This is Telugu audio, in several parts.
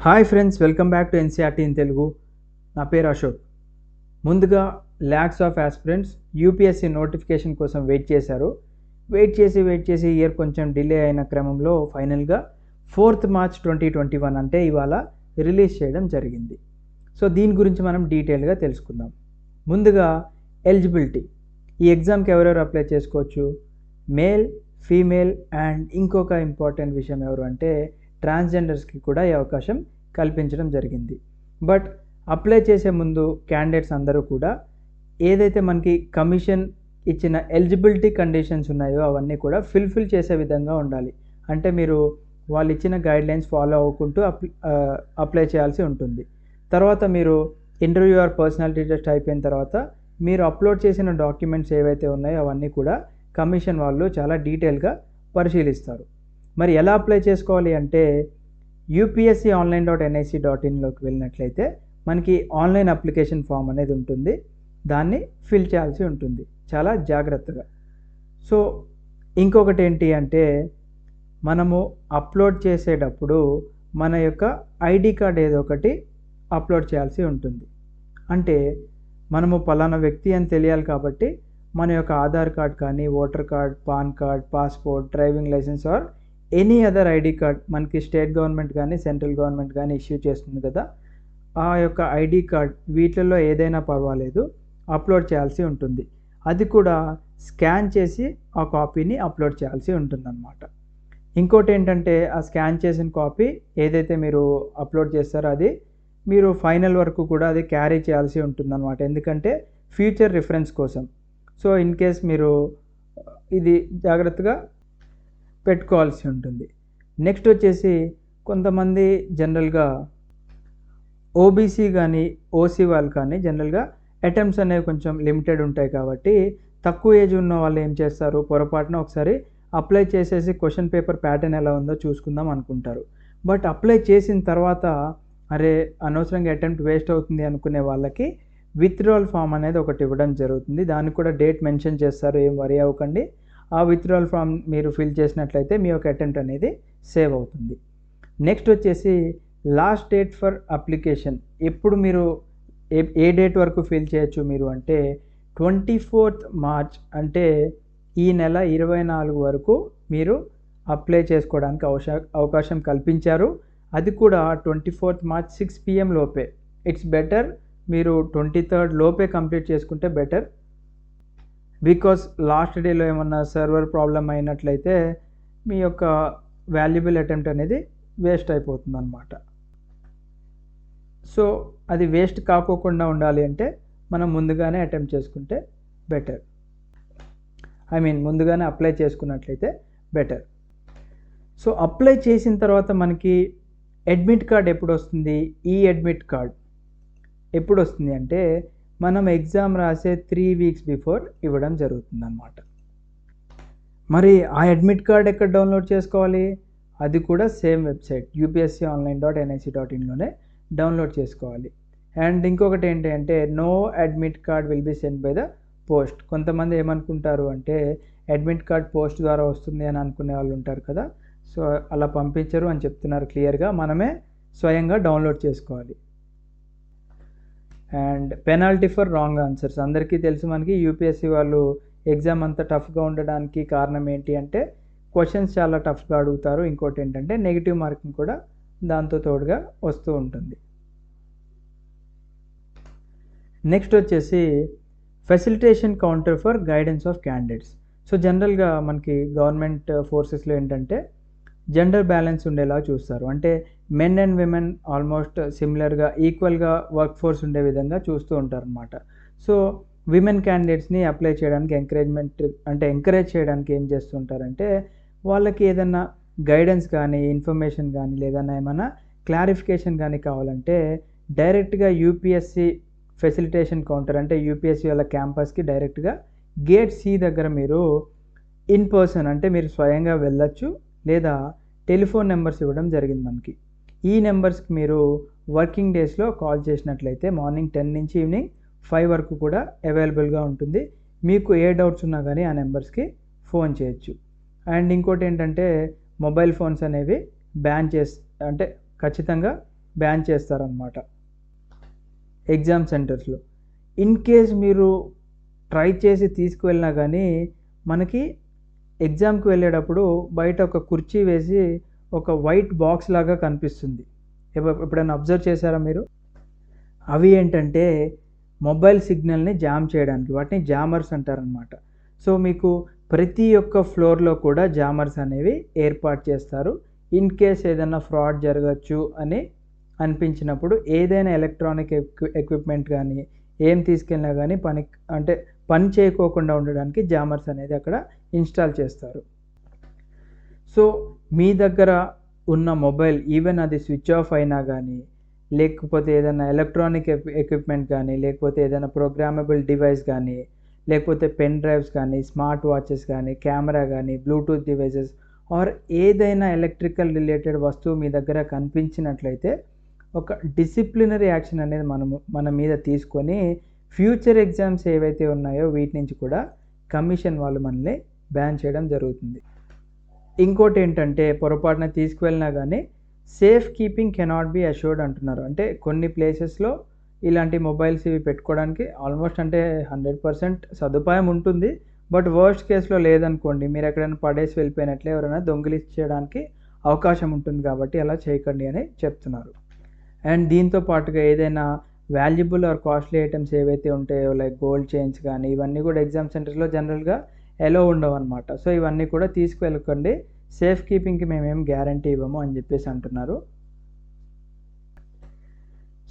Hi friends, welcome back to NCERT in Telugu. నా పేరు అశోక్. ముందుగా lakhs of aspirants UPSC notification కోసం వెయిట్ చేశారు. వెయిట్ చేసి ఇయర్ కొంచెం డిలే అయిన క్రమంలో ఫైనల్గా 4th March 2021 అంటే ఇవాళ రిలీజ్ చేయడం జరిగింది. సో దీని గురించి మనం డీటెయిల్గా తెలుసుకుందాం. ముందుగా ఎలిజిబిలిటీ. ఈ ఎగ్జామ్కి ఎవరెవరు అప్లై చేసుకోవచ్చు? మేల్, ఫీమేల్ అండ్ ఇంకొక ఇంపార్టెంట్ విషయం ఎవరు అంటే ట్రాన్స్జెండర్స్కి కూడా ఈ అవకాశం కల్పించడం జరిగింది. బట్ అప్లై చేసే ముందు క్యాండిడేట్స్ అందరూ కూడా ఏదైతే మనకి కమిషన్ ఇచ్చిన ఎలిజిబిలిటీ కండిషన్స్ ఉన్నాయో అవన్నీ కూడా ఫుల్ఫిల్ చేసే విధంగా ఉండాలి. అంటే మీరు వాళ్ళు ఇచ్చిన గైడ్లైన్స్ ఫాలో అవ్వకుంటూ అప్లై చేయాల్సి ఉంటుంది. తర్వాత మీరు ఇంటర్వ్యూ ఆర్ పర్సనాలిటీ టెస్ట్ అయిపోయిన తర్వాత మీరు అప్లోడ్ చేసిన డాక్యుమెంట్స్ ఏవైతే ఉన్నాయో అవన్నీ కూడా కమిషన్ వాళ్ళు చాలా డీటెయిల్గా పరిశీలిస్తారు. మరి ఎలా అప్లై చేసుకోవాలి అంటే upsconline.nic.inలోకి వెళ్ళినట్లయితే మనకి ఆన్లైన్ అప్లికేషన్ ఫామ్ అనేది ఉంటుంది. దాన్ని ఫిల్ చేయాల్సి ఉంటుంది చాలా జాగ్రత్తగా. సో ఇంకొకటి ఏంటి అంటే మనము అప్లోడ్ చేసేటప్పుడు మన యొక్క ఐడి కార్డ్ ఏదో ఒకటి అప్లోడ్ చేయాల్సి ఉంటుంది. అంటే మనము పలానా వ్యక్తి అని తెలియాలి కాబట్టి మన యొక్క ఆధార్ కార్డ్ కానీ, voter card, PAN card, passport, driving licence or any other ID card మనకి స్టేట్ గవర్నమెంట్ కానీ సెంట్రల్ గవర్నమెంట్ కానీ ఇష్యూ చేస్తుంది కదా, ఆ యొక్క ఐడి కార్డ్ వీటిల్లో ఏదైనా పర్వాలేదు అప్లోడ్ చేయాల్సి ఉంటుంది. అది కూడా స్కాన్ చేసి ఆ కాపీని అప్లోడ్ చేయాల్సి ఉంటుందన్నమాట. ఇంకోటి ఏంటంటే ఆ స్కాన్ చేసిన కాపీ ఏదైతే మీరు అప్లోడ్ చేస్తారో అది మీరు ఫైనల్ వరకు కూడా అది క్యారీ చేయాల్సి ఉంటుందన్నమాట. ఎందుకంటే ఫ్యూచర్ రిఫరెన్స్ కోసం. సో ఇన్ కేస్ మీరు ఇది జాగ్రత్తగా పెట్టుకోవాల్సి ఉంటుంది. నెక్స్ట్ వచ్చేసి కొంతమంది జనరల్గా ఓబీసీ కానీ ఓసీ వాళ్ళు కానీ జనరల్గా అటెంప్ట్స్ అనేవి కొంచెం లిమిటెడ్ ఉంటాయి కాబట్టి తక్కువ ఏజ్ ఉన్న వాళ్ళు ఏం చేస్తారు, పొరపాటున ఒకసారి అప్లై చేసేసి క్వశ్చన్ పేపర్ ప్యాటర్న్ ఎలా ఉందో చూసుకుందాం అనుకుంటారు. బట్ అప్లై చేసిన తర్వాత అరే అనవసరంగా అటెంప్ట్ వేస్ట్ అవుతుంది అనుకునే వాళ్ళకి విత్డ్రావల్ ఫామ్ అనేది ఒకటి ఇవ్వడం జరుగుతుంది. దానికి కూడా డేట్ మెన్షన్ చేస్తారు, ఏం వరీ అవ్వకండి. ఆ విత్డ్రావల్ ఫామ్ మీరు ఫిల్ చేసినట్లయితే మీ యొక్క అటెంప్ట్ అనేది సేవ్ అవుతుంది. నెక్స్ట్ వచ్చేసి లాస్ట్ డేట్ ఫర్ అప్లికేషన్. ఎప్పుడు మీరు ఏ డేట్ వరకు ఫిల్ చేయొచ్చు మీరు అంటే 24th March అంటే ఈ నెల 24 వరకు మీరు అప్లై చేసుకోవడానికి అవకాశం కల్పించారు. అది కూడా 24th March 6 PM లోపే. ఇట్స్ బెటర్ మీరు 23rd లోపే కంప్లీట్ చేసుకుంటే బెటర్. బికాస్ లాస్ట్ డేలో ఏమన్నా సర్వర్ ప్రాబ్లం అయినట్లయితే మీ యొక్క వాల్యుబుల్ అటెంప్ట్ అనేది వేస్ట్ అయిపోతుంది అన్నమాట. సో అది వేస్ట్ కాకోకుండా ఉండాలి అంటే మనం ముందుగానే అటెంప్ట్ చేసుకుంటే బెటర్. ముందుగానే అప్లై చేసుకున్నట్లయితే బెటర్. సో అప్లై చేసిన తర్వాత మనకి అడ్మిట్ కార్డ్ ఎప్పుడు వస్తుంది? ఈ అడ్మిట్ కార్డ్ ఎప్పుడు వస్తుంది అంటే మనం ఎగ్జామ్ రాసే 3 weeks బిఫోర్ ఇవ్వడం జరుగుతుంది అన్నమాట. మరి ఆ అడ్మిట్ కార్డ్ ఎక్కడ డౌన్లోడ్ చేసుకోవాలి? అది కూడా సేమ్ వెబ్సైట్ upsconline.nic.inలోనే డౌన్లోడ్ చేసుకోవాలి. అండ్ ఇంకొకటి ఏంటి అంటే no admit card will be send by the post. కొంతమంది ఏమనుకుంటారు అంటే అడ్మిట్ కార్డ్ పోస్ట్ ద్వారా వస్తుంది అని అనుకునే వాళ్ళు ఉంటారు కదా. సో అలా పంపించరు అని చెప్తున్నారు క్లియర్గా. మనమే స్వయంగా డౌన్లోడ్ చేసుకోవాలి. And penalty for wrong answers. అందరికీ తెలుసు మనకి యూపీఎస్సీ వాళ్ళు ఎగ్జామ్ అంత టఫ్గా ఉండడానికి కారణం ఏంటి అంటే క్వశ్చన్స్ చాలా టఫ్గా అడుగుతారు. ఇంకోటి ఏంటంటే నెగిటివ్ మార్కింగ్ కూడా దాంతో తోడుగా వస్తూ ఉంటుంది. నెక్స్ట్ వచ్చేసి facilitation counter for guidance of candidates. So జనరల్గా మనకి గవర్నమెంట్ ఫోర్సెస్లో ఏంటంటే జెండర్ బ్యాలెన్స్ ఉండేలా చూస్తారు. అంటే మెన్ అండ్ విమెన్ ఆల్మోస్ట్ సిమిలర్గా ఈక్వల్గా వర్క్ ఫోర్స్ ఉండే విధంగా చూస్తూ ఉంటారు అన్నమాట. సో విమెన్ క్యాండిడేట్స్ని అప్లై చేయడానికి ఎంకరేజ్ చేయడానికి ఏం చేస్తుంటారంటే వాళ్ళకి ఏదన్నా గైడెన్స్ కానీ ఇన్ఫర్మేషన్ కానీ లేదన్నా ఏమైనా క్లారిఫికేషన్ కానీ కావాలంటే డైరెక్ట్గా యూపీఎస్సీ ఫెసిలిటేషన్ కౌంటర్ అంటే యూపీఎస్సీ వాళ్ళ క్యాంపస్కి డైరెక్ట్గా గేట్ సి దగ్గర మీరు ఇన్ పర్సన్ అంటే మీరు స్వయంగా వెళ్ళొచ్చు, లేదా టెలిఫోన్ నెంబర్స్ ఇవ్వడం జరిగింది మనకి. ఈ నెంబర్స్కి మీరు వర్కింగ్ డేస్లో కాల్ చేసినట్లయితే మార్నింగ్ 10 నుంచి ఈవినింగ్ 5 వరకు కూడా అవైలబుల్గా ఉంటుంది. మీకు ఏ డౌట్స్ ఉన్నా కానీ ఆ నెంబర్స్కి ఫోన్ చేయొచ్చు. అండ్ ఇంకోటి ఏంటంటే మొబైల్ ఫోన్స్ అనేవి బ్యాన్ అంటే ఖచ్చితంగా బ్యాన్ చేస్తారనమాట ఎగ్జామ్ సెంటర్స్లో. ఇన్ కేస్ మీరు ట్రై చేసి తీసుకువెళ్ళినా కానీ మనకి ఎగ్జామ్కి వెళ్ళేటప్పుడు బయట ఒక కుర్చీ వేసి ఒక వైట్ బాక్స్ లాగా కనిపిస్తుంది. ఎప్పుడైనా అబ్జర్వ్ చేశారా మీరు? అవి ఏంటంటే మొబైల్ సిగ్నల్ని జామ్ చేయడానికి, వాటిని జామర్స్ అంటారనమాట. సో మీకు ప్రతి ఒక్క ఫ్లోర్లో కూడా జామర్స్ అనేవి ఏర్పాటు చేస్తారు. ఇన్ కేస్ ఏదైనా ఫ్రాడ్ జరగచ్చు అని అనిపించినప్పుడు ఏదైనా ఎలక్ట్రానిక్ ఎక్విప్మెంట్ కానీ ఏం తీసుకెళ్ళినా కానీ పని చేయకోకుండా ఉండడానికి జామర్స్ అనేది అక్కడ ఇన్స్టాల్ చేస్తారు. సో మీ దగ్గర ఉన్న మొబైల్ ఈవెన్ అది స్విచ్ ఆఫ్ అయినా కానీ, లేకపోతే ఏదైనా ఎలక్ట్రానిక్ ఎక్విప్మెంట్ కానీ, లేకపోతే ఏదైనా ప్రోగ్రామబుల్ డివైస్ కానీ, లేకపోతే పెన్ డ్రైవ్స్ కానీ, స్మార్ట్ వాచెస్ కానీ, కెమెరా కానీ, బ్లూటూత్ డివైసెస్ ఆర్ ఏదైనా ఎలక్ట్రికల్ రిలేటెడ్ వస్తువు మీ దగ్గర కనిపించినట్లయితే ఒక డిసిప్లినరీ యాక్షన్ అనేది మన మీద తీసుకొని ఫ్యూచర్ ఎగ్జామ్స్ ఏవైతే ఉన్నాయో వీటి నుంచి కూడా కమిషన్ వాళ్ళు మనల్ని బ్యాన్ చేయడం జరుగుతుంది. ఇంకోటి ఏంటంటే పొరపాటున తీసుకువెళ్ళినా కానీ safe keeping cannot be assured అంటున్నారు. అంటే కొన్ని ప్లేసెస్లో ఇలాంటి మొబైల్స్ ఇవి పెట్టుకోవడానికి ఆల్మోస్ట్ అంటే 100% సదుపాయం ఉంటుంది. బట్ వర్స్ట్ కేసులో లేదనుకోండి, మీరు ఎక్కడైనా పడేసి వెళ్ళిపోయినట్లే ఎవరైనా దొంగిలించడానికి అవకాశం ఉంటుంది. కాబట్టి అలా చేయకండి అని చెప్తున్నారు. అండ్ దీంతో పాటుగా ఏదైనా వాల్యుబుల్ ఆర్ కాస్ట్లీ ఐటమ్స్ ఏవైతే ఉంటాయో లైక్ గోల్డ్ చైన్స్ కానీ ఇవన్నీ కూడా ఎగ్జామ్ సెంటర్స్లో జనరల్గా ఎలో ఉండవు అనమాట. సో ఇవన్నీ కూడా తీసుకువెళ్ళకండి, సేఫ్ కీపింగ్కి మేమేం గ్యారంటీ ఇవ్వము అని చెప్పేసి అంటున్నారు.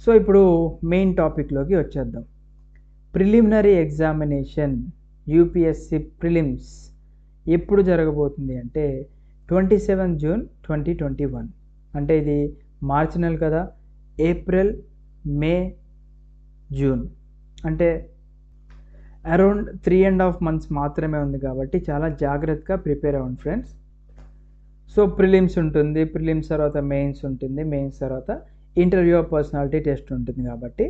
సో ఇప్పుడు మెయిన్ టాపిక్లోకి వచ్చేద్దాం. ప్రిలిమినరీ ఎగ్జామినేషన్ యూపీఎస్సి ప్రిలిమ్స్ ఎప్పుడు జరగబోతుంది అంటే 27 జూన్ 2021. అంటే ఇది మార్చి నెల కదా, ఏప్రిల్, మే, జూన్ అంటే అరౌండ్ 3.5 months మాత్రమే ఉంది. కాబట్టి చాలా జాగ్రత్తగా ప్రిపేర్ అవ్వండి ఫ్రెండ్స్. సో ప్రిలిమ్స్ ఉంటుంది, ప్రిలిమ్స్ తర్వాత మెయిన్స్ ఉంటుంది, మెయిన్స్ తర్వాత ఇంటర్వ్యూ ఆఫ్ పర్సనాలిటీ టెస్ట్ ఉంటుంది. కాబట్టి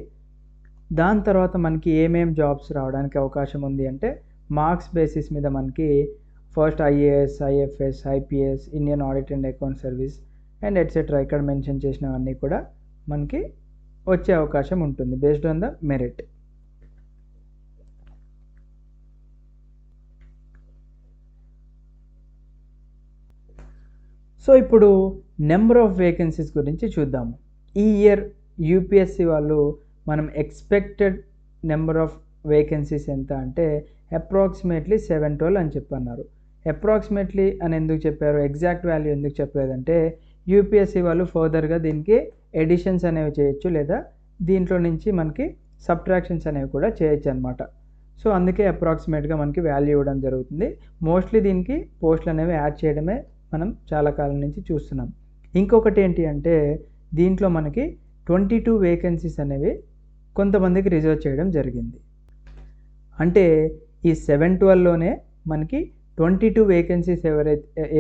దాని తర్వాత మనకి ఏమేం జాబ్స్ రావడానికి అవకాశం ఉంది అంటే మార్క్స్ బేసిస్ మీద మనకి first IAS, IFS, IPS, Indian audit and account service and etcetera ఇక్కడ మెన్షన్ చేసినవన్నీ కూడా మనకి వచ్చే అవకాశం ఉంటుంది based on the merit. So ఇప్పుడు నెంబర్ ఆఫ్ వేకెన్సీస్ గురించి చూద్దాము. ఈ ఇయర్ యూపీఎస్సి వాళ్ళు మనం ఎక్స్పెక్టెడ్ నెంబర్ ఆఫ్ వేకెన్సీస్ ఎంత అంటే అప్రాక్సిమేట్లీ 712 అని చెప్పన్నారు. అప్రాక్సిమేట్లీ అని ఎందుకు చెప్పారు, ఎగ్జాక్ట్ వాల్యూ ఎందుకు చెప్పలేదంటే యూపీఎస్సి వాళ్ళు ఫర్దర్గా దీనికి ఎడిషన్స్ అనేవి చేయొచ్చు, లేదా దీంట్లో నుంచి మనకి సబ్ట్రాక్షన్స్ అనేవి కూడా చేయొచ్చు అనమాట. సో అందుకే అప్రాక్సిమేట్గా మనకి వాల్యూ ఇవ్వడం జరుగుతుంది. మోస్ట్లీ దీనికి పోస్టులు అనేవి యాడ్ చేయడమే మనం చాలా కాలం నుంచి చూస్తున్నాం. ఇంకొకటి ఏంటి అంటే దీంట్లో మనకి 22 వేకెన్సీస్ అనేవి కొంతమందికి రిజర్వ్ చేయడం జరిగింది. అంటే ఈ 712లోనే మనకి 22 వేకెన్సీస్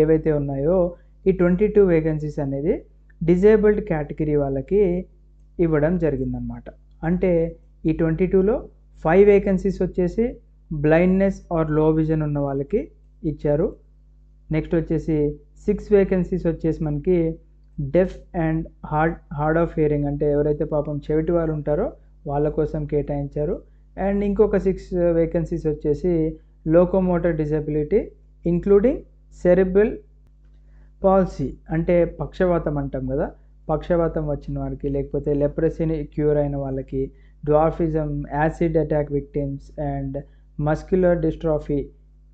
ఏవైతే ఉన్నాయో ఈ 22 వేకెన్సీస్ అనేది డిజేబుల్డ్ కేటగిరీ వాళ్ళకి ఇవ్వడం జరిగిందనమాట. అంటే ఈ 22లో 5 వేకెన్సీస్ వచ్చేసి బ్లైండ్నెస్ ఆర్ లో విజన్ ఉన్న వాళ్ళకి ఇచ్చారు. నెక్స్ట్ వచ్చేసి 6 వేకెన్సీస్ వచ్చేసి మనకి deaf and hard of hearing అంటే ఎవరైతే పాపం చెవిటి వాళ్ళు ఉంటారో వాళ్ళ కోసం కేటాయించారు. అండ్ ఇంకొక 6 వేకెన్సీస్ వచ్చేసి locomotor disability including cerebral policy అంటే పక్షవాతం అంటాం కదా, పక్షవాతం వచ్చిన వారికి, లేకపోతే లెప్రసీని క్యూర్ అయిన వాళ్ళకి, dwarfism, acid attack victims and muscular dystrophy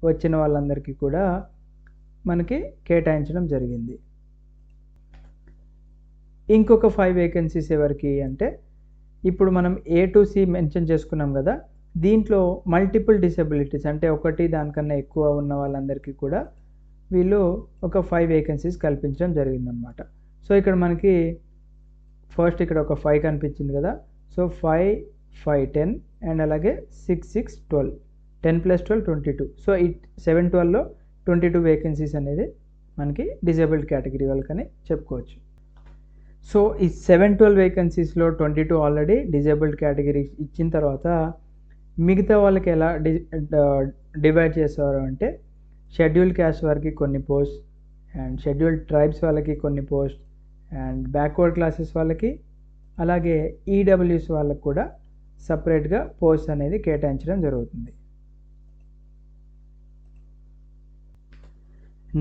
వచ్చిన వాళ్ళందరికీ కూడా మనకి కేటాయించడం జరిగింది. ఇంకొక 5 వేకెన్సీస్ ఎవరికి అంటే ఇప్పుడు మనం A to C మెన్షన్ చేసుకున్నాం కదా, దీంట్లో మల్టిపుల్ డిసెబిలిటీస్ అంటే ఒకటి దానికన్నా ఎక్కువ ఉన్న వాళ్ళందరికీ కూడా వీళ్ళు ఒక 5 వేకెన్సీస్ కల్పించడం జరిగిందనమాట. సో ఇక్కడ మనకి ఫస్ట్ ఇక్కడ ఒక 5 కనిపించింది కదా, సో 5, 5, 10 అండ్ అలాగే 6, 6, 12, 10 + 12 22. సో ఈ 712లో 22 వేకెన్సీస్ అనేది మనకి డిజేబుల్డ్ కేటగిరీ వాళ్ళకని చెప్పుకోవచ్చు. సో ఈ 712 వేకెన్సీస్లో 22 ఆల్రెడీ డిజేబుల్డ్ కేటగిరీ ఇచ్చిన తర్వాత మిగతా వాళ్ళకి ఎలా డివైడ్ చేసేవారు అంటే షెడ్యూల్డ్ క్యాస్ట్ వారికి కొన్ని పోస్ట్ అండ్ షెడ్యూల్డ్ ట్రైబ్స్ వాళ్ళకి కొన్ని పోస్ట్ అండ్ బ్యాక్వర్డ్ క్లాసెస్ వాళ్ళకి అలాగే ఈడబ్ల్యూఎస్ వాళ్ళకు కూడా సపరేట్గా పోస్ట్ అనేది కేటాయించడం జరుగుతుంది.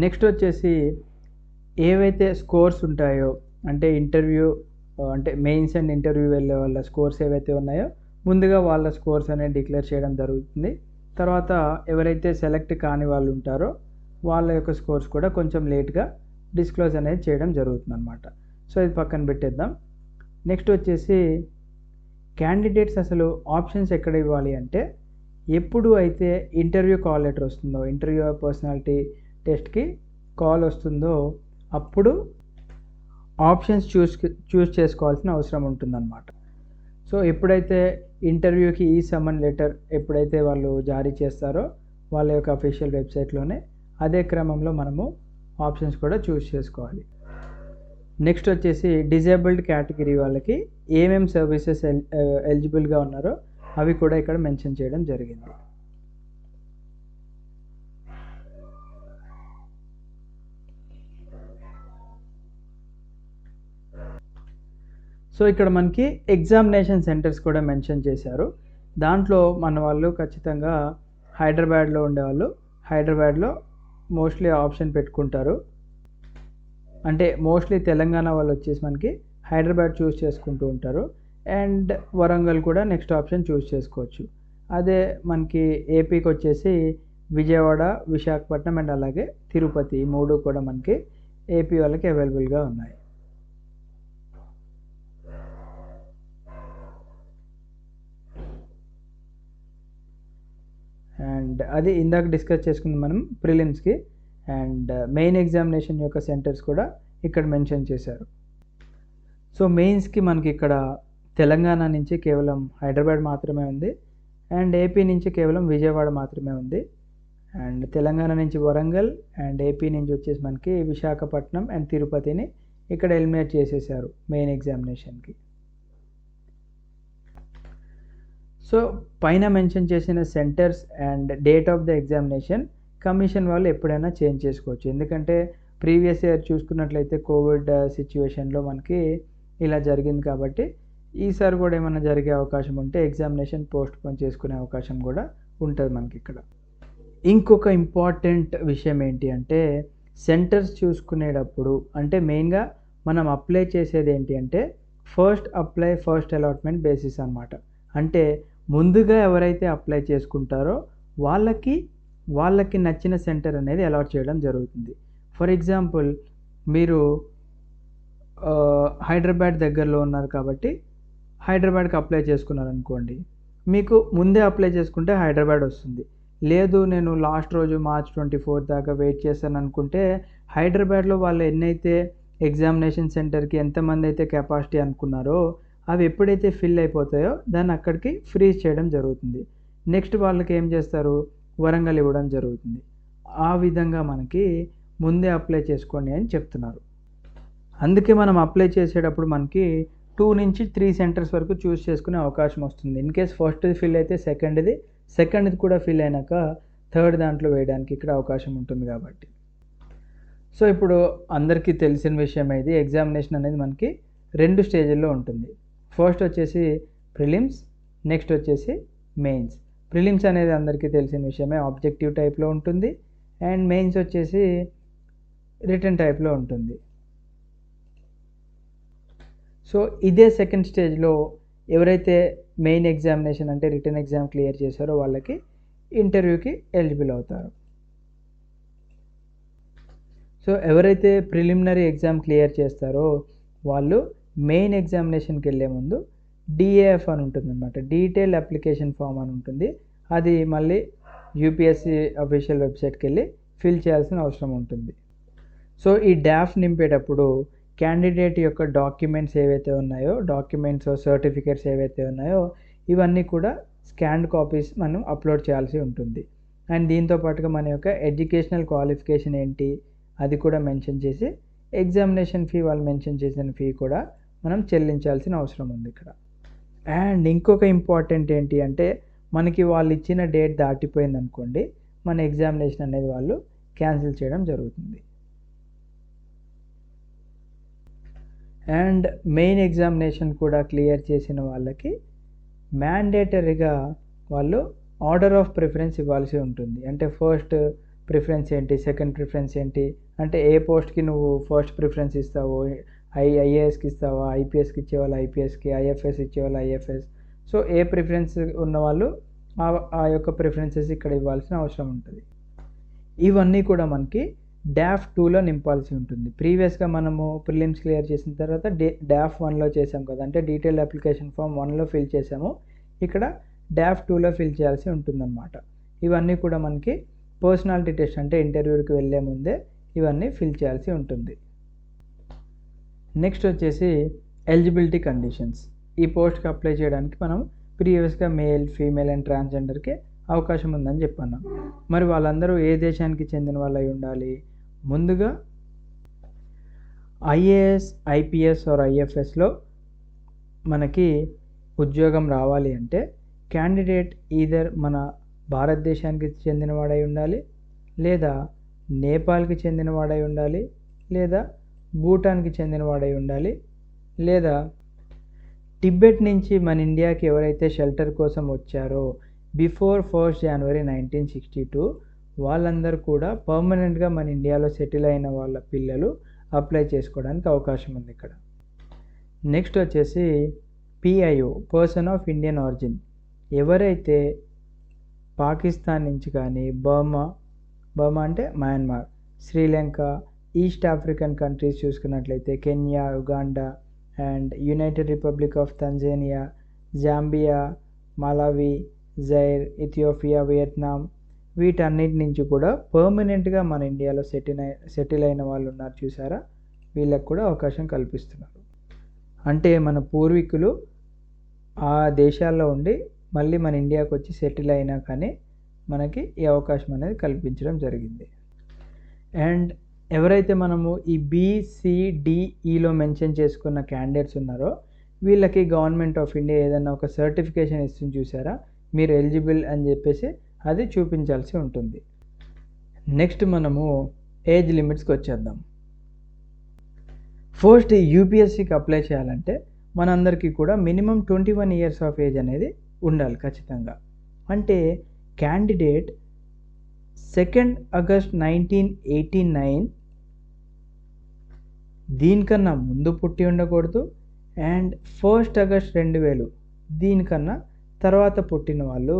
నెక్స్ట్ వచ్చేసి ఏవైతే స్కోర్స్ ఉంటాయో అంటే అంటే మెయిన్స్ అండ్ ఇంటర్వ్యూ వెళ్ళే వాళ్ళ స్కోర్స్ ఏవైతే ఉన్నాయో ముందుగా వాళ్ళ స్కోర్స్ అనేది డిక్లేర్ చేయడం జరుగుతుంది. తర్వాత ఎవరైతే సెలెక్ట్ కాని వాళ్ళు ఉంటారో వాళ్ళ యొక్క స్కోర్స్ కూడా కొంచెం లేట్గా డిస్క్లోజ్ అనేది చేయడం జరుగుతుంది అన్నమాట. సో ఇది పక్కన పెట్టేద్దాం. నెక్స్ట్ వచ్చేసి క్యాండిడేట్స్ అసలు ఆప్షన్స్ ఎక్కడ ఇవ్వాలి అంటే ఎప్పుడు అయితే ఇంటర్వ్యూ కాల్ లెటర్ వస్తుందో, ఇంటర్వ్యూ పర్సనాలిటీ టెస్ట్కి కాల్ వస్తుందో అప్పుడు ఆప్షన్స్ చూస్ చేసుకోవాల్సిన అవసరం ఉంటుందన్నమాట. సో ఎప్పుడైతే ఇంటర్వ్యూకి ఈ సమన్ లెటర్ ఎప్పుడైతే వాళ్ళు జారీ చేస్తారో వాళ్ళ యొక్క అఫీషియల్ వెబ్సైట్లోనే అదే క్రమంలో మనము ఆప్షన్స్ కూడా చూస్ చేసుకోవాలి. నెక్స్ట్ వచ్చేసి డిజేబుల్డ్ కేటగిరీ వాళ్ళకి ఏమేమి సర్వీసెస్ ఎలిజిబుల్గా ఉన్నారో అవి కూడా ఇక్కడ మెన్షన్ చేయడం జరిగింది. సో ఇక్కడ మనకి ఎగ్జామినేషన్ సెంటర్స్ కూడా మెన్షన్ చేశారు. దాంట్లో మన వాళ్ళు ఖచ్చితంగా హైదరాబాద్లో ఉండేవాళ్ళు హైదరాబాద్లో మోస్ట్లీ ఆప్షన్ పెట్టుకుంటారు. అంటే మోస్ట్లీ తెలంగాణ వాళ్ళు వచ్చేసి మనకి హైదరాబాద్ చూస్ చేసుకుంటూ ఉంటారు. అండ్ వరంగల్ కూడా నెక్స్ట్ ఆప్షన్ చూస్ చేసుకోవచ్చు. అదే మనకి ఏపీకి వచ్చేసి విజయవాడ, విశాఖపట్నం అండ్ అలాగే తిరుపతి 3 కూడా మనకి ఏపీ వాళ్ళకి అవైలబుల్గా ఉన్నాయి. అండ్ అది ఇందాక డిస్కస్ చేసుకుంది మనం ప్రిలిమ్స్కి. అండ్ మెయిన్ ఎగ్జామినేషన్ యొక్క సెంటర్స్ కూడా ఇక్కడ మెన్షన్ చేశారు. సో మెయిన్స్కి మనకి ఇక్కడ తెలంగాణ నుంచి కేవలం హైదరాబాద్ మాత్రమే ఉంది. అండ్ ఏపీ నుంచి కేవలం విజయవాడ మాత్రమే ఉంది. అండ్ తెలంగాణ నుంచి వరంగల్ అండ్ ఏపీ నుంచి వచ్చేసి మనకి విశాఖపట్నం అండ్ తిరుపతిని ఇక్కడ ఎలిమినేట్ చేసేసారు మెయిన్ ఎగ్జామినేషన్కి. సో పైన మెన్షన్ చేసిన centres and date of the examination commission వాళ్ళు ఎప్పుడైనా చేంజ్ చేసుకోవచ్చు. ఎందుకంటే ప్రీవియస్ ఇయర్ చూసుకున్నట్లయితే కోవిడ్ సిచ్యువేషన్లో మనకి ఇలా జరిగింది కాబట్టి ఈసారి కూడా ఏమైనా జరిగే అవకాశం ఉంటే ఎగ్జామినేషన్ పోస్ట్పోన్ చేసుకునే అవకాశం కూడా ఉంటుంది మనకి ఇక్కడ. ఇంకొక ఇంపార్టెంట్ విషయం ఏంటి అంటే సెంటర్స్ చూసుకునేటప్పుడు అంటే మెయిన్గా మనం అప్లై చేసేది ఏంటి అంటే first apply first allotment basis అన్నమాట. అంటే ముందుగా ఎవరైతే అప్లై చేసుకుంటారో వాళ్ళకి నచ్చిన సెంటర్ అనేది అలాట్ చేయడం జరుగుతుంది. ఫర్ ఎగ్జాంపుల్ మీరు హైదరాబాద్ దగ్గరలో ఉన్నారు కాబట్టి హైదరాబాద్కి అప్లై చేసుకున్నారు అనుకోండి, మీకు ముందే అప్లై చేసుకుంటే హైదరాబాద్ వస్తుంది. లేదు నేను లాస్ట్ రోజు March 24 దాకా వెయిట్ చేస్తాను అనుకుంటే హైదరాబాద్లో వాళ్ళు ఎన్నైతే ఎగ్జామినేషన్ సెంటర్కి ఎంతమంది అయితే కెపాసిటీ అనుకున్నారో అవి ఎప్పుడైతే ఫిల్ అయిపోతాయో దాన్ని అక్కడికి ఫ్రీజ్ చేయడం జరుగుతుంది. నెక్స్ట్ వాళ్ళకి ఏం చేస్తారు, వరంగల్ ఇవ్వడం జరుగుతుంది. ఆ విధంగా మనకి ముందే అప్లై చేసుకోండి అని చెప్తున్నారు. అందుకే మనం అప్లై చేసేటప్పుడు మనకి 2 నుంచి 3 సెంటర్స్ వరకు చూస్ చేసుకునే అవకాశం వస్తుంది. ఇన్ కేస్ ఫస్ట్ది ఫిల్ అయితే సెకండ్ది కూడా ఫిల్ అయినాక థర్డ్ దాంట్లో వేయడానికి ఇక్కడ అవకాశం ఉంటుంది కాబట్టి. సో ఇప్పుడు అందరికీ తెలిసిన విషయం ఇది, ఎగ్జామినేషన్ అనేది మనకి 2 స్టేజ్ల్లో ఉంటుంది. ఫస్ట్ వచ్చేసి ప్రిలిమ్స్, నెక్స్ట్ వచ్చేసి మెయిన్స్. ప్రిలిమ్స్ అనేది అందరికీ తెలిసిన విషయమే, ఆబ్జెక్టివ్ టైప్లో ఉంటుంది. అండ్ మెయిన్స్ వచ్చేసి రిటన్ టైప్లో ఉంటుంది. సో ఇదే సెకండ్ స్టేజ్లో ఎవరైతే మెయిన్ ఎగ్జామినేషన్ అంటే రిటన్ ఎగ్జామ్ క్లియర్ చేశారో వాళ్ళకి ఇంటర్వ్యూకి ఎలిజిబుల్ అవుతారు. సో ఎవరైతే ప్రిలిమినరీ ఎగ్జామ్ క్లియర్ చేస్తారో వాళ్ళు మెయిన్ ఎగ్జామినేషన్కి వెళ్ళే ముందు DAF అని ఉంటుంది అనమాట, డీటెయిల్ అప్లికేషన్ ఫామ్ అని ఉంటుంది. అది మళ్ళీ UPSC అఫీషియల్ వెబ్సైట్కి వెళ్ళి ఫిల్ చేయాల్సిన అవసరం ఉంటుంది. సో ఈ DAF నింపేటప్పుడు క్యాండిడేట్ యొక్క డాక్యుమెంట్స్ ఏవైతే ఉన్నాయో, డాక్యుమెంట్స్ సర్టిఫికేట్స్ ఏవైతే ఉన్నాయో ఇవన్నీ కూడా స్కాన్డ్ కాపీస్ మనం అప్లోడ్ చేయాల్సి ఉంటుంది. అండ్ దీంతో పాటుగా మన యొక్క ఎడ్యుకేషనల్ క్వాలిఫికేషన్ ఏంటి అది కూడా మెన్షన్ చేసి ఎగ్జామినేషన్ ఫీ వాళ్ళు మెన్షన్ చేసిన ఫీ కూడా మనం చెల్లించాల్సిన అవసరం ఉంది ఇక్కడ. అండ్ ఇంకొక ఇంపార్టెంట్ ఏంటి అంటే మనకి వాళ్ళు ఇచ్చిన డేట్ దాటిపోయింది అనుకోండి, మన ఎగ్జామినేషన్ అనేది వాళ్ళు క్యాన్సిల్ చేయడం జరుగుతుంది. అండ్ మెయిన్ ఎగ్జామినేషన్ కూడా క్లియర్ చేసిన వాళ్ళకి మ్యాండేటరీగా వాళ్ళు ఆర్డర్ ఆఫ్ ప్రిఫరెన్స్ ఇవ్వాల్సి ఉంటుంది. అంటే ఫస్ట్ ప్రిఫరెన్స్ ఏంటి, సెకండ్ ప్రిఫరెన్స్ ఏంటి, అంటే ఏ పోస్ట్కి నువ్వు ఫస్ట్ ప్రిఫరెన్స్ ఇస్తావో, ఐఏఎస్కి ఇస్తావా, ఐపీఎస్కి ఇచ్చేవాళ్ళు ఐపీఎస్కి, ఐఎఫ్ఎస్ ఇచ్చేవాళ్ళు ఐఎఫ్ఎస్. సో ఏ ప్రిఫరెన్స్ ఉన్నవాళ్ళు ఆ యొక్క ప్రిఫరెన్సెస్ ఇక్కడ ఇవ్వాల్సిన అవసరం ఉంటుంది. ఇవన్నీ కూడా మనకి డాఫ్ 2లో నింపాల్సి ఉంటుంది. ప్రీవియస్గా మనము ప్రిలిమ్స్ క్లియర్ చేసిన తర్వాత డాఫ్ 1లో చేసాం కదా, అంటే డీటెయిల్ అప్లికేషన్ ఫామ్ 1లో ఫిల్ చేసాము. ఇక్కడ డాఫ్ 2లో ఫిల్ చేయాల్సి ఉంటుందన్నమాట. ఇవన్నీ కూడా మనకి పర్సనాలిటీ టెస్ట్, అంటే ఇంటర్వ్యూకి వెళ్ళే ముందే ఇవన్నీ ఫిల్ చేయాల్సి ఉంటుంది. నెక్స్ట్ వచ్చేసి ఎలిజిబిలిటీ కండిషన్స్. ఈ పోస్ట్కి అప్లై చేయడానికి మనం ప్రీవియస్గా మేల్, ఫీమేల్ అండ్ ట్రాన్స్జెండర్కి అవకాశం ఉందని చెప్పన్నాం. మరి వాళ్ళందరూ ఏ దేశానికి చెందిన వాళ్ళు అయి ఉండాలి? ముందుగా ఐఏఎస్, ఐపీఎస్ ఆర్ ఐఎఫ్ఎస్లో మనకి ఉద్యోగం రావాలి అంటే క్యాండిడేట్ ఈదర్ మన భారతదేశానికి చెందినవాడై ఉండాలి, లేదా నేపాల్కి చెందినవాడై ఉండాలి, లేదా భూటాన్కి చెందినవాడై ఉండాలి, లేదా టిబెట్ నుంచి మన ఇండియాకి ఎవరైతే షెల్టర్ కోసం వచ్చారో బిఫోర్ 1 జనవరి 1962 వాళ్ళందరూ కూడా పర్మనెంట్గా మన ఇండియాలో సెటిల్ అయిన వాళ్ళ పిల్లలు అప్లై చేసుకోవడానికి అవకాశం ఉంది ఇక్కడ. నెక్స్ట్ వచ్చేసి PIO, person of Indian origin. ఎవరైతే పాకిస్తాన్ నుంచి కానీ బర్మా అంటే Myanmar, Sri Lanka, east African countries చూసుకున్నట్లయితే Kenya, Uganda and United Republic of Tanzania, Zambia, Malawi, Zaire, Ethiopia, Vietnam, వీటన్నిటి నుంచి కూడా పర్మనెంట్గా మన ఇండియాలో సెటిల్ అయిన వాళ్ళు ఉన్నారు చూసారా, వీళ్ళకి కూడా అవకాశం కల్పిస్తున్నారు. అంటే మన పూర్వీకులు ఆ దేశాల్లో ఉండి మళ్ళీ మన ఇండియాకి వచ్చి సెటిల్ అయినా కానీ మనకి ఈ అవకాశం అనేది కల్పించడం జరిగింది. అండ్ ఎవరైతే మనము ఈ BCDEలో మెన్షన్ చేసుకున్న క్యాండిడేట్స్ ఉన్నారో వీళ్ళకి గవర్నమెంట్ ఆఫ్ ఇండియా ఏదైనా ఒక సర్టిఫికేషన్ ఇస్తుంది చూసారా, మీరు ఎలిజిబుల్ అని చెప్పేసి అది చూపించాల్సి ఉంటుంది. నెక్స్ట్ మనము ఏజ్ లిమిట్స్కి వచ్చేద్దాం. ఫస్ట్ యూపీఎస్సీకి అప్లై చేయాలంటే మనందరికీ కూడా మినిమం 21 ఇయర్స్ ఆఫ్ ఏజ్ అనేది ఉండాలి ఖచ్చితంగా. అంటే క్యాండిడేట్ 2 ఆగస్ట్ 1989 దీనికన్నా ముందు పుట్టి ఉండకూడదు, అండ్ 1 ఆగస్ట్ 2000 దీనికన్నా తర్వాత పుట్టిన వాళ్ళు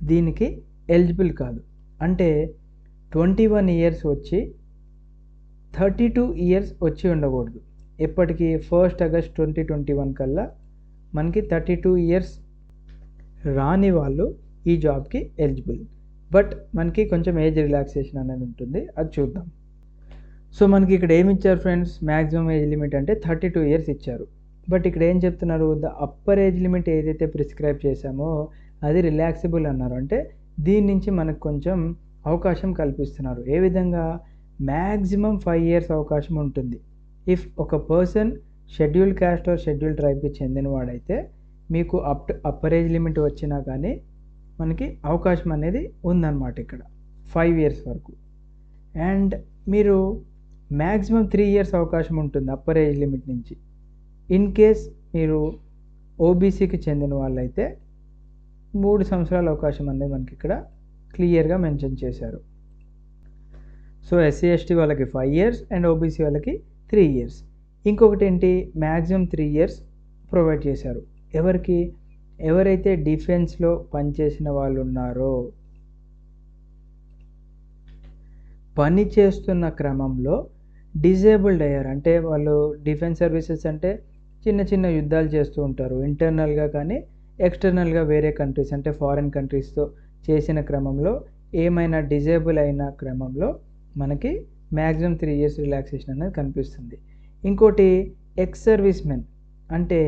దీనికి ఎలిజిబుల్ కాదు. అంటే 21 ఇయర్స్ వచ్చి 32 ఇయర్స్ వచ్చి ఉండకూడదు. ఎప్పటికీ 1 ఆగస్ట్ 2021 కల్లా మనకి 32 ఇయర్స్ రాని వాళ్ళు ఈ జాబ్కి ఎలిజిబుల్. బట్ మనకి కొంచెం ఏజ్ రిలాక్సేషన్ అనేది ఉంటుంది, అది చూద్దాం. సో మనకి ఇక్కడ ఏమి ఇచ్చారు ఫ్రెండ్స్, మ్యాక్సిమం ఏజ్ లిమిట్ అంటే 32 ఇయర్స్ ఇచ్చారు. బట్ ఇక్కడ ఏం చెప్తున్నారు, ద అప్పర్ ఏజ్ లిమిట్ ఏదైతే ప్రిస్క్రైబ్ చేశామో అది రిలాక్సిబుల్ అన్నారు. అంటే దీని నుంచి మనకు కొంచెం అవకాశం కల్పిస్తున్నారు. ఏ విధంగా, మ్యాక్సిమం 5 ఇయర్స్ అవకాశం ఉంటుంది. ఇఫ్ ఒక person schedule caste or schedule ట్రైబ్కి చెందినవాడైతే మీకు అప్పర్ ఏజ్ లిమిట్ వచ్చినా కానీ మనకి అవకాశం అనేది ఉందన్నమాట ఇక్కడ 5 ఇయర్స్ వరకు. అండ్ మీరు మ్యాక్సిమం 3 ఇయర్స్ అవకాశం ఉంటుంది అప్పర్ ఏజ్ లిమిట్ నుంచి. ఇన్ కేస్ మీరు ఓబీసీకి చెందిన వాళ్ళైతే 3 సంవత్సరాల అవకాశం అనేది మనకి ఇక్కడ క్లియర్గా మెన్షన్ చేశారు. సో ఎస్సీ ఎస్టీ వాళ్ళకి 5 ఇయర్స్ అండ్ ఓబీసీ వాళ్ళకి 3 ఇయర్స్. ఇంకొకటి ఏంటి, మ్యాక్సిమం 3 ఇయర్స్ ప్రొవైడ్ చేశారు. ఎవరైతే డిఫెన్స్లో పనిచేసిన వాళ్ళు ఉన్నారో, పని చేస్తున్న క్రమంలో డిజేబుల్డ్ అయ్యారు. అంటే వాళ్ళు డిఫెన్స్ సర్వీసెస్ అంటే చిన్న చిన్న యుద్ధాలు చేస్తూ ఉంటారు ఇంటర్నల్గా కానీ ఎక్స్టర్నల్గా వేరే కంట్రీస్ అంటే ఫారిన్ కంట్రీస్తో చేసిన క్రమంలో ఏమైనా డిజేబుల్ అయిన క్రమంలో మనకి మ్యాక్సిమం 3 ఇయర్స్ రిలాక్సేషన్ అనేది కనిపిస్తుంది. ఇంకోటి ఎక్స్ సర్వీస్ మెన్ అంటే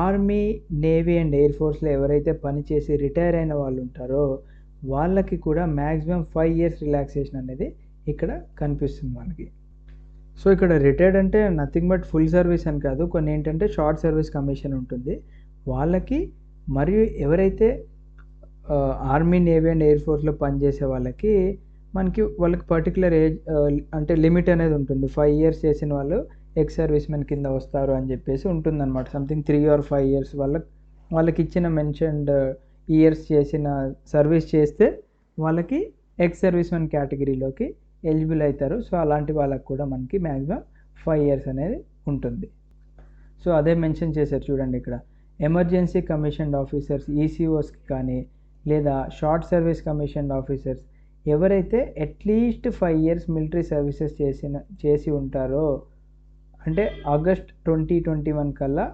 ఆర్మీ, నేవీ అండ్ ఎయిర్ ఫోర్స్లో ఎవరైతే పనిచేసి రిటైర్ అయిన వాళ్ళు ఉంటారో వాళ్ళకి కూడా మ్యాక్సిమం 5 ఇయర్స్ రిలాక్సేషన్ అనేది ఇక్కడ కనిపిస్తుంది మనకి. సో ఇక్కడ రిటైర్డ్ అంటే నథింగ్ బట్ ఫుల్ సర్వీస్ అని కాదు, కొన్ని ఏంటంటే షార్ట్ సర్వీస్ కమిషన్ ఉంటుంది వాళ్ళకి. మరియు ఎవరైతే ఆర్మీ, నేవీ అండ్ ఎయిర్ ఫోర్స్లో పనిచేసే వాళ్ళకి పర్టికులర్ ఏజ్ అంటే లిమిట్ అనేది ఉంటుంది. 5 ఇయర్స్ చేసిన వాళ్ళు ఎక్స్ సర్వీస్ మెన్ కింద వస్తారు అని చెప్పేసి ఉంటుందన్నమాట. సంథింగ్ 3 or 5 years వాళ్ళకి ఇచ్చిన మెన్షన్డ్ ఇయర్స్ చేసిన సర్వీస్ చేస్తే వాళ్ళకి ఎక్స్ సర్వీస్ మెన్ కేటగిరీలోకి ఎలిజిబుల్ అవుతారు. సో అలాంటి వాళ్ళకి కూడా మనకి మ్యాక్సిమం 5 years అనేది ఉంటుంది. సో అదే మెన్షన్ చేశారు చూడండి ఇక్కడ. ఎమర్జెన్సీ కమిషన్డ్ ఆఫీసర్స్ ఈసీఓస్కి కానీ లేదా షార్ట్ సర్వీస్ కమిషన్డ్ ఆఫీసర్స్ ఎవరైతే అట్లీస్ట్ 5 years మిలిటరీ సర్వీసెస్ చేసి ఉంటారో, అంటే ఆగస్ట్ 2021 కల్లా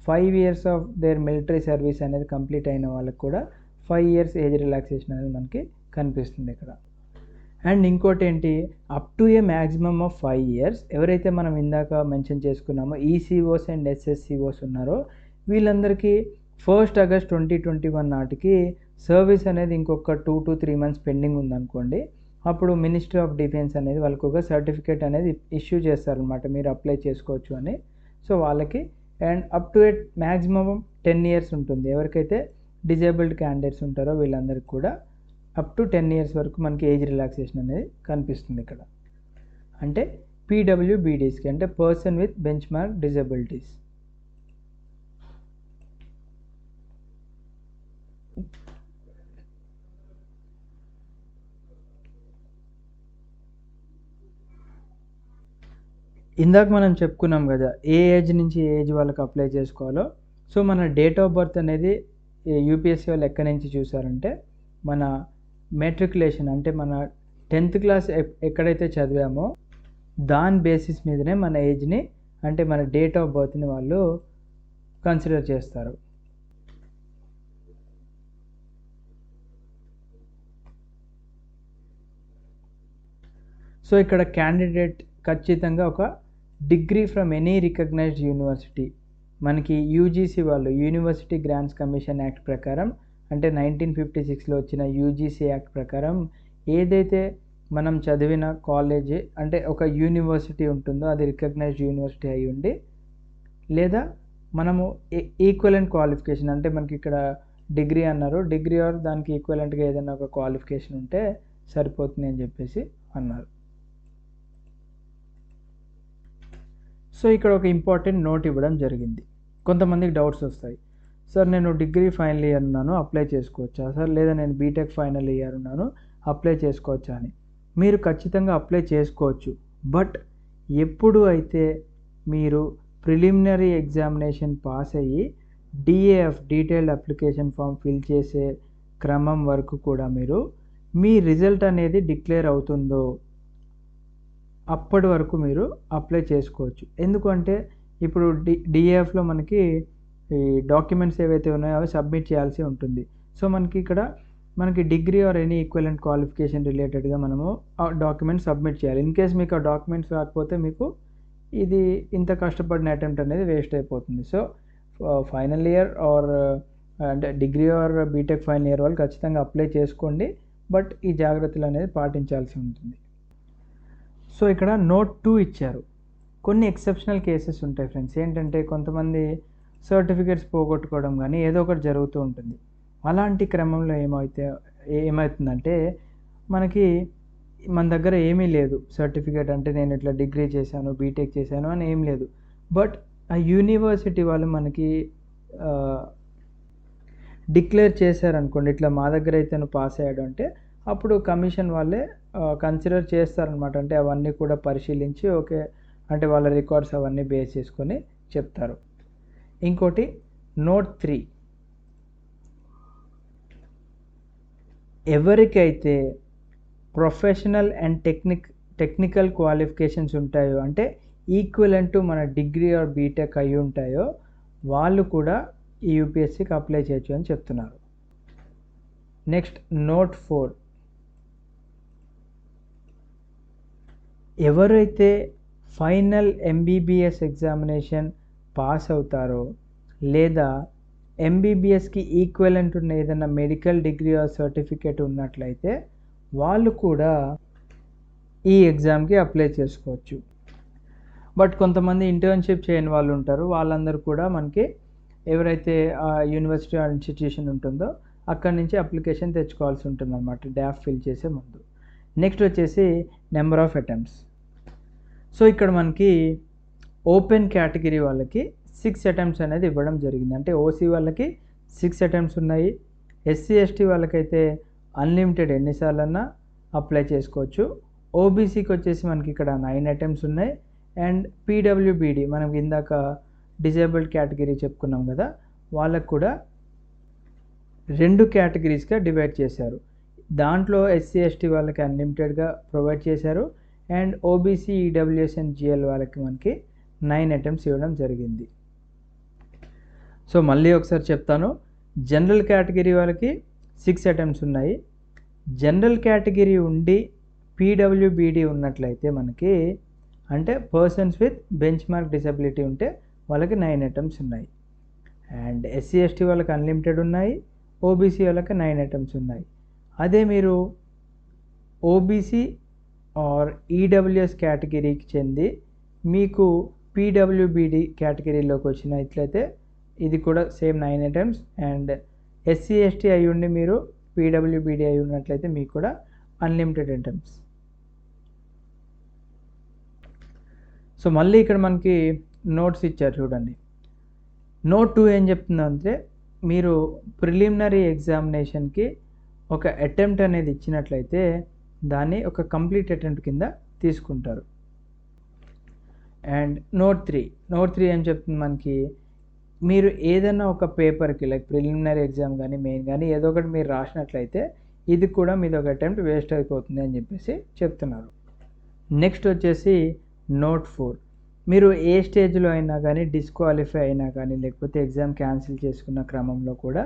5 years of their military service అనేది కంప్లీట్ అయిన వాళ్ళకి కూడా 5 years ఏజ్ రిలాక్సేషన్ అనేది మనకి కనిపిస్తుంది ఇక్కడ. అండ్ ఇంకోటి ఏంటి, up to A maximum of 5 years ఎవరైతే మనం ఇందాక మెన్షన్ చేసుకున్నామో ఈసీఓస్ అండ్ ఎస్ఎస్సిఓస్ ఉన్నారో వీళ్ళందరికీ 1st August 2021 నాటికి సర్వీస్ అనేది ఇంకొక 2 to 3 months పెండింగ్ ఉందనుకోండి, అప్పుడు మినిస్ట్రీ ఆఫ్ డిఫెన్స్ అనేది వాళ్ళకి ఒక సర్టిఫికేట్ అనేది ఇష్యూ చేస్తారనమాట, మీరు అప్లై చేసుకోవచ్చు అని. సో వాళ్ళకి and up to at maximum 10 years ఉంటుంది. ఎవరికైతే డిజేబుల్డ్ క్యాండిడేట్స్ ఉంటారో వీళ్ళందరికీ కూడా అప్ టు 10 years వరకు మనకి ఏజ్ రిలాక్సేషన్ అనేది కనిపిస్తుంది ఇక్కడ. అంటే పీడబ్ల్యూబీడీస్కి, అంటే person with bench mark disabilities. ఇందాక మనం చెప్పుకున్నాం కదా ఏ ఏజ్ నుంచి ఏ ఏజ్ వాళ్ళకి అప్లై చేసుకోవాలో. సో మన డేట్ ఆఫ్ బర్త్ అనేది యూపీఎస్సీ వాళ్ళు ఎక్కడి నుంచి చూసారంటే మన మెట్రికులేషన్, అంటే మన 10th class ఎక్కడైతే చదివామో దాని బేసిస్ మీదనే మన ఏజ్ని, అంటే మన డేట్ ఆఫ్ బర్త్ని వాళ్ళు కన్సిడర్ చేస్తారు. సో ఇక్కడ క్యాండిడేట్ ఖచ్చితంగా ఒక degree from any recognised university, మనకి యూజీసీ వాళ్ళు యూనివర్సిటీ గ్రాంట్స్ కమిషన్ యాక్ట్ ప్రకారం, అంటే 1956లో వచ్చిన యూజీసీ యాక్ట్ ప్రకారం ఏదైతే మనం చదివిన కాలేజీ అంటే ఒక యూనివర్సిటీ ఉంటుందో అది రికగ్నైజ్డ్ యూనివర్సిటీ అయి ఉండి, లేదా మనము ఈక్వలెంట్ క్వాలిఫికేషన్, అంటే మనకి ఇక్కడ డిగ్రీ అన్నారు, డిగ్రీ ఆర్ దానికి ఈక్వలెంట్గా ఏదైనా ఒక క్వాలిఫికేషన్ ఉంటే సరిపోతుంది అని చెప్పేసి అన్నారు. సో ఇక్కడ ఒక ఇంపార్టెంట్ నోట్ ఇవ్వడం జరిగింది. కొంతమందికి డౌట్స్ వస్తాయి, సార్ నేను డిగ్రీ ఫైనల్ ఇయర్ ఉన్నాను అప్లై చేసుకోవచ్చా సార్, లేదా నేను బీటెక్ ఫైనల్ ఇయర్ ఉన్నాను అప్లై చేసుకోవచ్చా అని. మీరు ఖచ్చితంగా అప్లై చేసుకోవచ్చు. బట్ ఎప్పుడు అయితే మీరు ప్రిలిమినరీ ఎగ్జామినేషన్ పాస్ అయ్యి DAF detailed application form fill చేసే క్రమం వరకు కూడా మీరు మీ రిజల్ట్ అనేది డిక్లేర్ అవుతుందో అప్పటి వరకు మీరు అప్లై చేసుకోవచ్చు. ఎందుకంటే ఇప్పుడు డిఏఎఫ్లో మనకి ఈ డాక్యుమెంట్స్ ఏవైతే ఉన్నాయో అవి సబ్మిట్ చేయాల్సి ఉంటుంది. సో మనకి ఇక్కడ మనకి degree or any equivalent qualification రిలేటెడ్గా మనము ఆ డాక్యుమెంట్స్ సబ్మిట్ చేయాలి. ఇన్ కేస్ మీకు ఆ డాక్యుమెంట్స్ రాకపోతే మీకు ఇది ఇంత కష్టపడిన అటెంప్ట్ అనేది వేస్ట్ అయిపోతుంది. సో ఫైనల్ ఇయర్ ఆర్ అంటే degree or BTech final year వాళ్ళు ఖచ్చితంగా అప్లై చేసుకోండి. బట్ ఈ జాగ్రత్తలు అనేది పాటించాల్సి ఉంటుంది. సో ఇక్కడ నోట్ 2 ఇచ్చారు. కొన్ని ఎక్సెప్షనల్ కేసెస్ ఉంటాయి ఫ్రెండ్స్. ఏంటంటే కొంతమంది సర్టిఫికేట్స్ పోగొట్టుకోవడం కానీ ఏదో ఒకటి జరుగుతూ ఉంటుంది. అలాంటి క్రమంలో ఏమవుతుందంటే మనకి మన దగ్గర ఏమీ లేదు సర్టిఫికేట్, అంటే నేను ఇట్లా డిగ్రీ చేశాను బీటెక్ చేశాను అని ఏం లేదు. బట్ ఆ యూనివర్సిటీ వాళ్ళు మనకి డిక్లేర్ చేశారనుకోండి, ఇట్లా మా దగ్గర అయితే నువ్వు పాస్ అయ్యాడు అంటే అప్పుడు కమిషన్ వాళ్ళే కన్సిడర్ చేస్తారనమాట. అంటే అవన్నీ కూడా పరిశీలించి ఓకే అంటే వాళ్ళ రికార్డ్స్ అవన్నీ బేస్ చేసుకొని చెప్తారు. ఇంకోటి నోట్ 3, ఎవరికైతే ప్రొఫెషనల్ అండ్ టెక్నికల్ క్వాలిఫికేషన్స్ ఉంటాయో, అంటే ఈక్వలెంట్ టు మన డిగ్రీ ఆర్ బీటెక్ అయి ఉంటాయో వాళ్ళు కూడా ఈ యూపీఎస్సీకి అప్లై చేయొచ్చు అని చెప్తున్నారు. నెక్స్ట్ నోట్ 4, ఎవరైతే ఫైనల్ ఎంబీబీఎస్ ఎగ్జామినేషన్ పాస్ అవుతారో లేదా ఎంబీబీఎస్కి ఈక్వలెంట్ ఉన్న ఏదైనా మెడికల్ డిగ్రీ ఆర్ సర్టిఫికేట్ ఉన్నట్లయితే వాళ్ళు కూడా ఈ ఎగ్జామ్కి అప్లై చేసుకోవచ్చు. బట్ కొంతమంది ఇంటర్న్షిప్ చేయని వాళ్ళు ఉంటారు, వాళ్ళందరూ కూడా మనకి ఎవరైతే ఆ యూనివర్సిటీ ఆర్ ఇన్స్టిట్యూషన్ ఉంటుందో అక్కడి నుంచి అప్లికేషన్ తెచ్చుకోవాల్సి ఉంటుంది అన్నమాట డ్రాఫ్ట్ ఫిల్ చేసే ముందు. నెక్స్ట్ వచ్చేసి నెంబర్ ఆఫ్ అటెంప్ట్స్. సో ఇక్కడ మనకి ఓపెన్ కేటగిరీ వాళ్ళకి 6 అటెంప్ట్స్ అనేది ఇవ్వడం జరిగింది. అంటే ఓసీ వాళ్ళకి 6 అటెంప్ట్స్ ఉన్నాయి. ఎస్సీ ఎస్టీ వాళ్ళకైతే అన్లిమిటెడ్ ఎన్నిసార్లన్నా అప్లై చేసుకోవచ్చు. ఓబీసీకి వచ్చేసి మనకి ఇక్కడ 9 అటెంప్ట్స్ ఉన్నాయి. అండ్ పీడబ్ల్యూబీడీ మనం ఇందాక డిజేబుల్డ్ కేటగిరీ చెప్పుకున్నాం కదా, వాళ్ళకు కూడా 2 కేటగిరీస్గా డివైడ్ చేశారు. దాంట్లో ఎస్సీ ఎస్టీ వాళ్ళకి అన్లిమిటెడ్గా ప్రొవైడ్ చేశారు. And OBC EWS and GL వాళ్ళకి మనకి 9 అటెంప్ట్స్ ఇవ్వడం జరిగింది. సో మళ్ళీ ఒకసారి చెప్తాను. జనరల్ కేటగిరీ వాళ్ళకి 6 అటెంప్ట్స్ ఉన్నాయి. జనరల్ కేటగిరీ ఉండి పీడబ్ల్యూబీడీ ఉన్నట్లయితే మనకి, అంటే persons with bench mark disability ఉంటే వాళ్ళకి 9 అటెంప్ట్స్ ఉన్నాయి. అండ్ ఎస్సీ ఎస్టీ వాళ్ళకి అన్లిమిటెడ్ ఉన్నాయి. ఓబీసీ వాళ్ళకి 9 అటెంప్ట్స్ ఉన్నాయి. అదే మీరు ఓబీసీ ఆర్ ఈడబ్ల్యూఎస్ కేటగిరీకి చెంది మీకు పీడబ్ల్యూబీడీ కేటగిరీలోకి వచ్చినట్లయితే ఇది కూడా same 9 attempts. And SC ST అయి ఉండి మీరు పీడబ్ల్యూబీడీ అయి ఉన్నట్లయితే మీకు కూడా అన్లిమిటెడ్ అటెంప్ట్స్. సో మళ్ళీ ఇక్కడ మనకి నోట్స్ ఇచ్చారు చూడండి. నోట్ 2 ఏం చెప్తుందంటే, మీరు ప్రిలిమినరీ ఎగ్జామినేషన్కి ఒక అటెంప్ట్ అనేది ఇచ్చినట్లయితే దాన్ని ఒక కంప్లీట్ అటెంప్ట్ కింద తీసుకుంటారు. అండ్ నోట్ 3 ఏం చెప్తుంది మనకి, మీరు ఏదైనా ఒక పేపర్కి లైక్ ప్రిలిమినరీ ఎగ్జామ్ కానీ మెయిన్ కానీ ఏదో ఒకటి మీరు రాసినట్లయితే ఇది కూడా మీది ఒక అటెంప్ట్ వేస్ట్ అయిపోతుంది అని చెప్పేసి చెప్తున్నారు. నెక్స్ట్ వచ్చేసి నోట్ 4, మీరు ఏ స్టేజ్లో అయినా కానీ డిస్క్వాలిఫై అయినా కానీ లేకపోతే ఎగ్జామ్ క్యాన్సిల్ చేసుకున్న క్రమంలో కూడా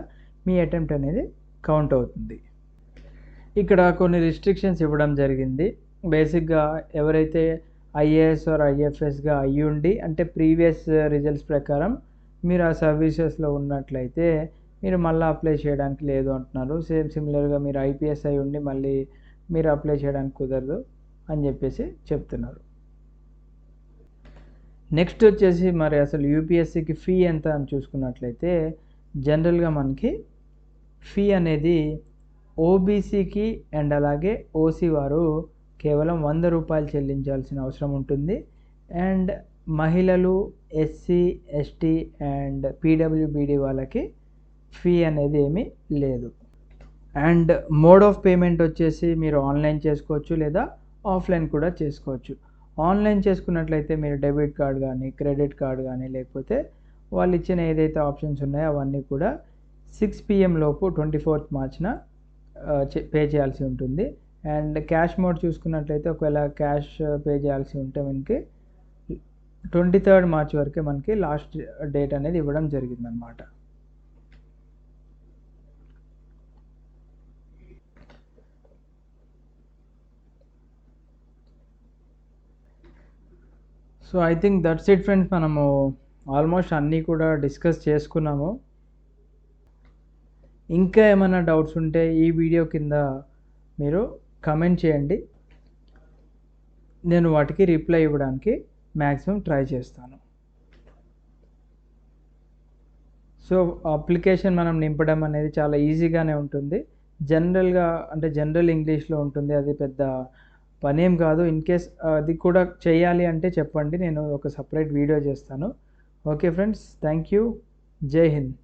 మీ అటెంప్ట్ అనేది కౌంట్ అవుతుంది. ఇక్కడ కొన్ని రిస్ట్రిక్షన్స్ ఇవ్వడం జరిగింది. బేసిక్గా ఎవరైతే ఐఏఎస్ ఆర్ ఐఎఫ్ఎస్గా అయ్యుండి, అంటే ప్రీవియస్ రిజల్ట్స్ ప్రకారం మీరు ఆ సర్వీసెస్లో ఉన్నట్లయితే మీరు మళ్ళీ అప్లై చేయడానికి లేదు అంటున్నారు. సిమిలర్గా మీరు ఐపీఎస్ అయి ఉండి మళ్ళీ మీరు అప్లై చేయడానికి కుదరదు అని చెప్పేసి చెప్తున్నారు. నెక్స్ట్ వచ్చేసి మరి అసలు యూపీఎస్సీకి ఫీ ఎంత అని చూసుకున్నట్లయితే, జనరల్గా మనకి ఫీ అనేది ఓబీసీకి అండ్ అలాగే ఓసీ వారు కేవలం 100 రూపాయలు చెల్లించాల్సిన అవసరం ఉంటుంది. అండ్ మహిళలు, ఎస్సీ ఎస్టీ అండ్ పీడబ్ల్యూబీడీ వాళ్ళకి ఫీ అనేది ఏమీ లేదు. అండ్ మోడ్ ఆఫ్ పేమెంట్ వచ్చేసి మీరు ఆన్లైన్ చేసుకోవచ్చు లేదా ఆఫ్లైన్ కూడా చేసుకోవచ్చు. ఆన్లైన్ చేసుకున్నట్లయితే మీరు డెబిట్ కార్డ్ కానీ క్రెడిట్ కార్డ్ కానీ లేకపోతే వాళ్ళు ఇచ్చిన ఏదైతే ఆప్షన్స్ ఉన్నాయో అవన్నీ కూడా 6 PM లోపు 24th మార్చ్న పే చేయాల్సి ఉంటుంది. అండ్ క్యాష్ మోడ్ చూసుకున్నట్లయితే ఒకవేళ క్యాష్ పే చేయాల్సి ఉంటే మనకి 23rd మార్చ్ వరకే మనకి లాస్ట్ డేట్ అనేది ఇవ్వడం జరిగిందనమాట. So I think that's it friends. మనము ఆల్మోస్ట్ అన్నీ కూడా డిస్కస్ చేసుకున్నాము. ఇంకా ఏమైనా డౌట్స్ ఉంటే ఈ వీడియో కింద మీరు కమెంట్ చేయండి, నేను వాటికి రిప్లై ఇవ్వడానికి మ్యాక్సిమం ట్రై చేస్తాను. సో అప్లికేషన్ మనం నింపడం అనేది చాలా ఈజీగానే ఉంటుంది. జనరల్గా అంటే జనరల్ ఇంగ్లీష్లో ఉంటుంది, అది పెద్ద పనేం కాదు. ఇన్ కేస్ అది కూడా చేయాలి అంటే చెప్పండి, నేను ఒక సపరేట్ వీడియో చేస్తాను. Okay friends, thank you. జై హింద్.